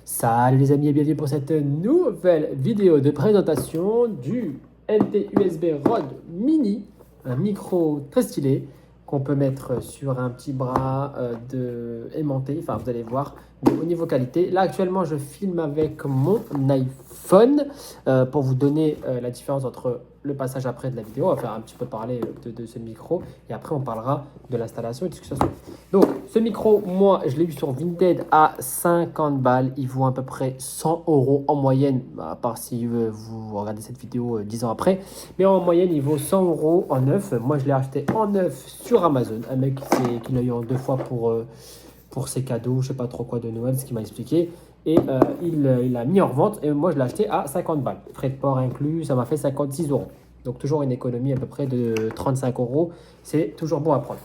Salut les amis et bienvenue pour cette nouvelle vidéo de présentation du NT USB Rode Mini, un micro très stylé qu'on peut mettre sur un petit bras aimanté, enfin vous allez voir. Mais au niveau qualité, là actuellement je filme avec mon iPhone pour vous donner la différence entre le passage après de la vidéo. On va faire un petit peu parler de ce micro et après on parlera de l'installation et de ce que ça soit. Donc ce micro, moi je l'ai eu sur Vinted à 50 balles. Il vaut à peu près 100 € en moyenne, à part si vous regardez cette vidéo 10 ans après. Mais en moyenne il vaut 100 € en neuf. Moi je l'ai acheté en neuf sur Amazon. Un mec qui l'a eu en 2 fois pour ses cadeaux, je sais pas trop quoi de Noël, ce qu'il m'a expliqué. Et il l'a mis en revente et moi je l'ai acheté à 50 balles. Frais de port inclus, ça m'a fait 56 €. Donc toujours une économie à peu près de 35 €. C'est toujours bon à prendre.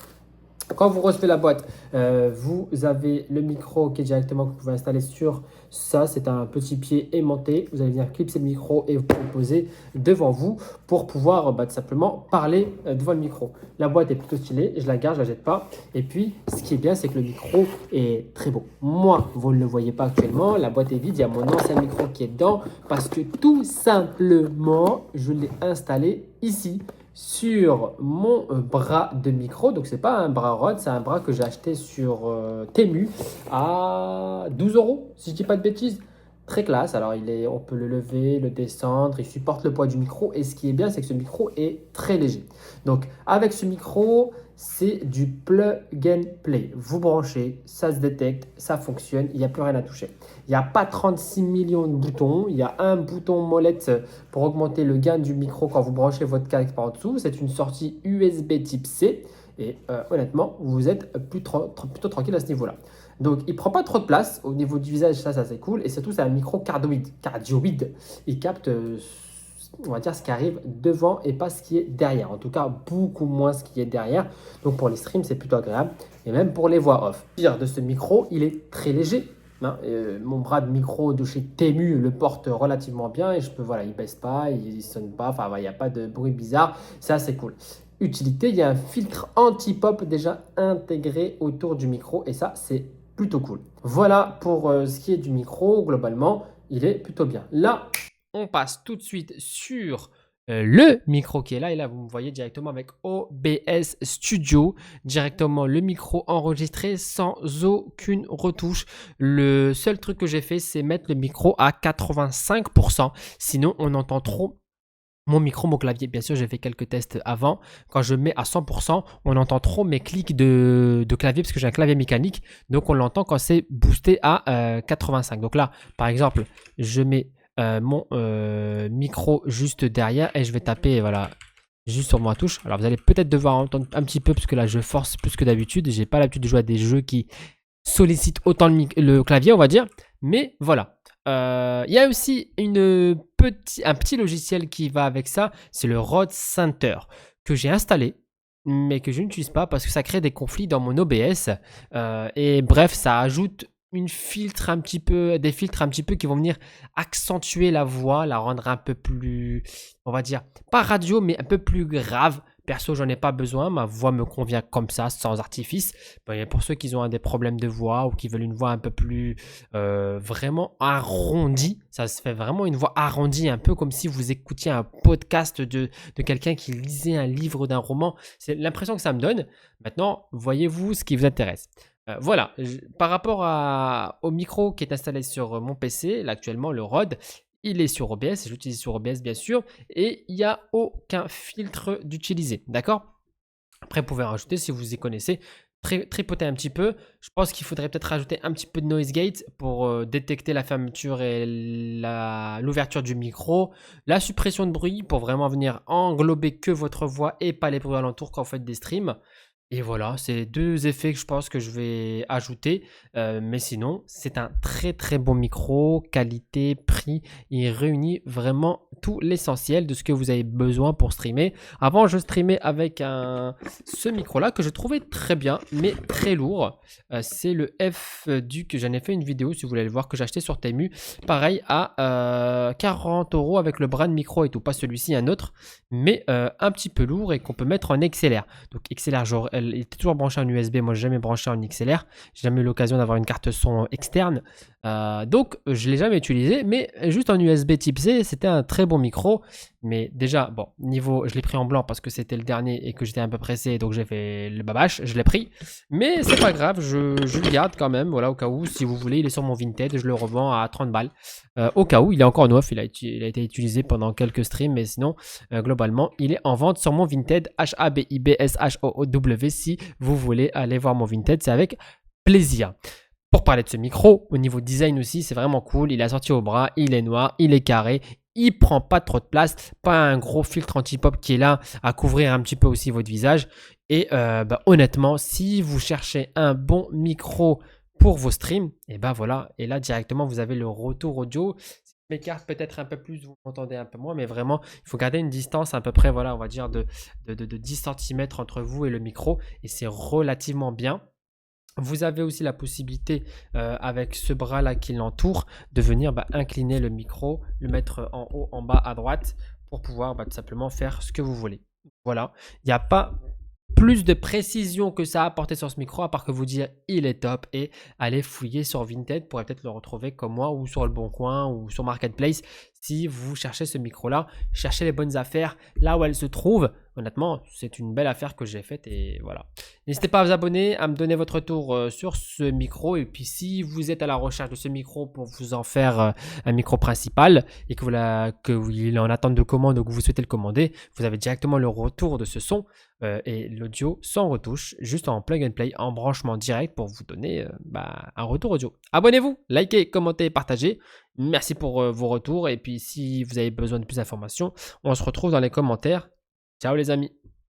Quand vous recevez la boîte, vous avez le micro qui est directement que vous pouvez installer sur ça. C'est un petit pied aimanté. Vous allez venir clipser le micro et vous pouvez le poser devant vous pour pouvoir tout simplement parler devant le micro. La boîte est plutôt stylée. Je la garde, je ne la jette pas. Et puis, ce qui est bien, c'est que le micro est très beau. Moi, vous ne le voyez pas actuellement. La boîte est vide. Il y a mon ancien micro qui est dedans parce que tout simplement, je l'ai installé ici sur mon bras de micro. Donc c'est pas un bras Rode, c'est un bras que j'ai acheté sur Temu à 12 € si je dis pas de bêtises. Très classe. Alors on peut le lever, le descendre, il supporte le poids du micro et ce qui est bien, c'est que ce micro est très léger. Donc avec ce micro, c'est du plug and play. Vous branchez, ça se détecte, ça fonctionne, il n'y a plus rien à toucher. Il n'y a pas 36 millions de boutons, il y a un bouton molette pour augmenter le gain du micro quand vous branchez votre casque par en dessous. C'est une sortie USB type C et honnêtement, vous êtes plutôt tranquille à ce niveau-là. Donc, il ne prend pas trop de place au niveau du visage, ça c'est cool. Et surtout, c'est un micro cardioïde. Il capte, on va dire, ce qui arrive devant et pas ce qui est derrière. En tout cas, beaucoup moins ce qui est derrière. Donc, pour les streams, c'est plutôt agréable. Et même pour les voix off. Pire de ce micro, il est très léger. Mon bras de micro de chez Temu le porte relativement bien et je peux, voilà, il baisse pas, il sonne pas, enfin, il n'y a pas de bruit bizarre. Ça, c'est cool. Utilité, il y a un filtre anti-pop déjà intégré autour du micro et ça, c'est plutôt cool. Voilà pour ce qui est du micro. Globalement, il est plutôt bien. Là, on passe tout de suite sur le micro qui est là. Et là, vous me voyez directement avec OBS Studio. Directement le micro enregistré sans aucune retouche. Le seul truc que j'ai fait, c'est mettre le micro à 85%. Sinon, on entend trop mon micro, mon clavier. Bien sûr, j'ai fait quelques tests avant. Quand je mets à 100%, on entend trop mes clics de clavier parce que j'ai un clavier mécanique. Donc, on l'entend quand c'est boosté à 85. Donc là, par exemple, je mets mon micro juste derrière et je vais taper, voilà, juste sur ma touche. Alors, vous allez peut-être devoir entendre un petit peu parce que là, je force plus que d'habitude. J'ai pas l'habitude de jouer à des jeux qui sollicitent autant le clavier, on va dire. Mais voilà. Il y a aussi un petit logiciel qui va avec ça, c'est le Rode Center que j'ai installé mais que je n'utilise pas parce que ça crée des conflits dans mon OBS et bref, ça ajoute des filtres un petit peu qui vont venir accentuer la voix, la rendre un peu plus, on va dire, pas radio mais un peu plus grave. Perso, j'en ai pas besoin, ma voix me convient comme ça, sans artifice. Bon, pour ceux qui ont des problèmes de voix ou qui veulent une voix un peu plus vraiment arrondie, ça se fait vraiment une voix arrondie, un peu comme si vous écoutiez un podcast de quelqu'un qui lisait un livre d'un roman. C'est l'impression que ça me donne. Maintenant, voyez-vous ce qui vous intéresse. Voilà, par rapport au micro qui est installé sur mon PC, là actuellement le Rode, il est sur OBS, je l'utilise sur OBS bien sûr, et il n'y a aucun filtre d'utiliser, d'accord? Après, vous pouvez rajouter si vous y connaissez, tripoter un petit peu. Je pense qu'il faudrait peut-être rajouter un petit peu de noise gate pour détecter la fermeture et l'ouverture du micro. La suppression de bruit pour vraiment venir englober que votre voix et pas les bruits alentours quand vous faites des streams. Et voilà, c'est les deux effets que je pense que je vais ajouter. Mais sinon, c'est un très très bon micro, qualité, prix. Il réunit vraiment tout l'essentiel de ce que vous avez besoin pour streamer. Avant, je streamais avec ce micro-là que je trouvais très bien, mais très lourd. C'est le F-Duc. J'en ai fait une vidéo si vous voulez le voir que j'ai acheté sur Temu. Pareil à 40 € avec le bras de micro et tout. Pas celui-ci, un autre, mais un petit peu lourd et qu'on peut mettre en XLR. Donc XLR, genre, il était toujours branché en USB. Moi, j'ai jamais branché en XLR. J'ai jamais eu l'occasion d'avoir une carte son externe. Donc, je ne l'ai jamais utilisé, mais juste en USB type C, c'était un très bon micro. Mais déjà, bon, niveau, je l'ai pris en blanc parce que c'était le dernier et que j'étais un peu pressé, donc j'ai fait le babache, je l'ai pris. Mais c'est pas grave, je le garde quand même, voilà, au cas où, si vous voulez, il est sur mon Vinted, je le revends à 30 balles. Au cas où, il est encore neuf, il a été utilisé pendant quelques streams, mais sinon, globalement, il est en vente sur mon Vinted, HABIBSHOOW, si vous voulez aller voir mon Vinted, c'est avec plaisir. Pour parler de ce micro, au niveau design aussi, c'est vraiment cool. Il est assorti au bras, il est noir, il est carré, il prend pas trop de place, pas un gros filtre anti-pop qui est là à couvrir un petit peu aussi votre visage. Et honnêtement, si vous cherchez un bon micro pour vos streams, et ben voilà, et là directement vous avez le retour audio. Si je m'écarte peut-être un peu plus, vous m'entendez un peu moins, mais vraiment, il faut garder une distance à peu près, voilà, on va dire de 10 cm entre vous et le micro, et c'est relativement bien. Vous avez aussi la possibilité, avec ce bras-là qui l'entoure, de venir incliner le micro, le mettre en haut, en bas, à droite, pour pouvoir tout simplement faire ce que vous voulez. Voilà, il n'y a pas plus de précision que ça à apporter sur ce micro, à part que vous dire il est top et aller fouiller sur Vinted pour peut-être le retrouver comme moi ou sur Le Bon Coin ou sur Marketplace. Si vous cherchez ce micro-là, cherchez les bonnes affaires là où elles se trouvent. Honnêtement, c'est une belle affaire que j'ai faite et voilà. N'hésitez pas à vous abonner, à me donner votre retour sur ce micro. Et puis si vous êtes à la recherche de ce micro pour vous en faire un micro principal et que il est en attente de commande ou que vous souhaitez le commander, vous avez directement le retour de ce son et l'audio sans retouche, juste en plug and play, en branchement direct pour vous donner un retour audio. Abonnez-vous, likez, commentez, partagez. Merci pour vos retours et puis si vous avez besoin de plus d'informations, on se retrouve dans les commentaires. Ciao les amis.